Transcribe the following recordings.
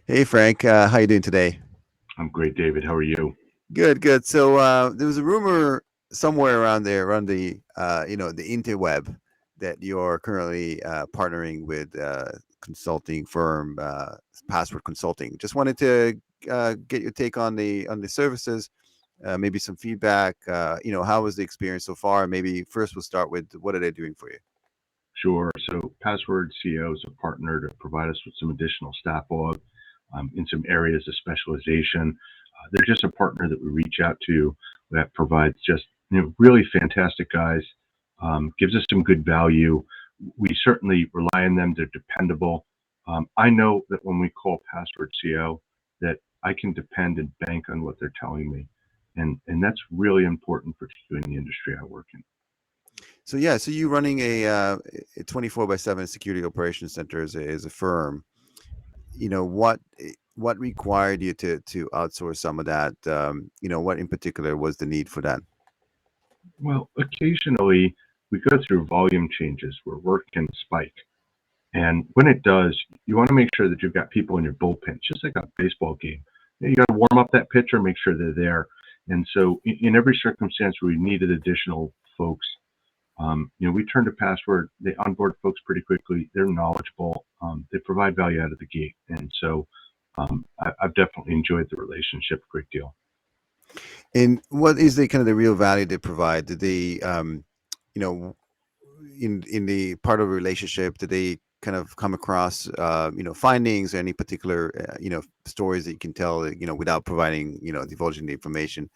Hey Frank, how you doing today? I'm great, David. How are you? Good, good. So there was a rumor somewhere around there, around the the interweb, that you're currently partnering with consulting firm Password Consulting. Just wanted to get your take on the services, maybe some feedback. How was the experience so far? Maybe first we'll start with what are they doing for you? Sure. So, Password CO is a partner to provide us with some additional staff log in some areas of specialization. They're just a partner that we reach out to that provides just really fantastic guys, gives us some good value. We certainly rely on them. They're dependable. I know that when we call Password CO, that I can depend and bank on what they're telling me, and that's really important, particularly in the industry I work in. So yeah, so you running a 24/7 security operations center as a firm. What required you to outsource some of that? What in particular was the need for that? Well, occasionally we go through volume changes where work can spike. And when it does, you want to make sure that you've got people in your bullpen, just like a baseball game. You got to warm up that pitcher, make sure they're there. And so, in every circumstance where we needed additional folks, we turn to Password. They onboard folks pretty quickly. They're knowledgeable. They provide value out of the gate. And so, I've definitely enjoyed the relationship a great deal. And what is the kind of the real value they provide? Did they, you know, in the part of a relationship, did they kind of come across, findings or any particular, stories that you can tell, without providing, divulging the information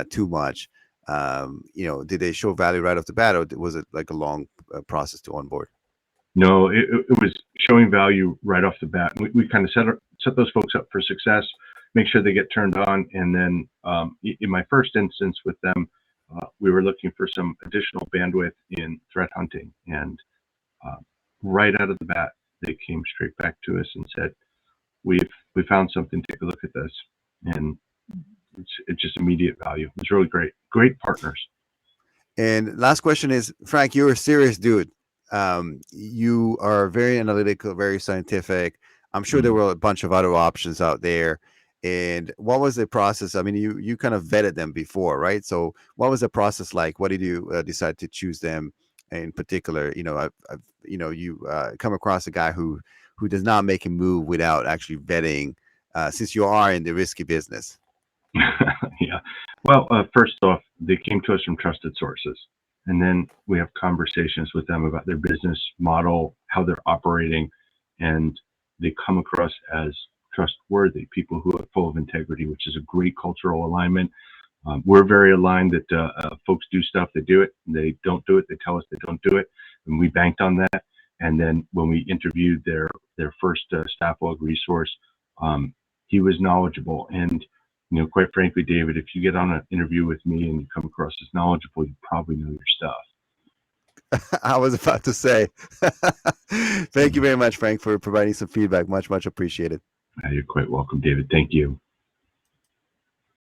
too much? Did they show value right off the bat, or was it like a long process to onboard? No, it was showing value right off the bat. We kind of set those folks up for success, make sure they get turned on, and then in my first instance with them, we were looking for some additional bandwidth in threat hunting, and uh, right out of the bat, they came straight back to us and said, "We found something. Take a look at this," and it's just immediate value. It was really great. Great partners. And last question is, Frank, you're a serious dude. You are very analytical, very scientific. I'm sure there Mm. were a bunch of other options out there. And what was the process? I mean, you kind of vetted them before, right? So what was the process like? What did you decide to choose them in particular? You come across a guy who does not make a move without actually vetting, since you are in the risky business. Yeah. Well, first off, they came to us from trusted sources. And then we have conversations with them about their business model, how they're operating, and they come across as trustworthy people who are full of integrity, which is a great cultural alignment. We're very aligned that folks do stuff, they do it, they don't do it, they tell us they don't do it, and we banked on that. And then when we interviewed their first staff log resource, um, he was knowledgeable. And quite frankly, David, if you get on an interview with me and you come across as knowledgeable, you probably know your stuff. I was about to say. Thank you very much, Frank, for providing some feedback. Much, much appreciated. You're quite welcome, David. Thank you.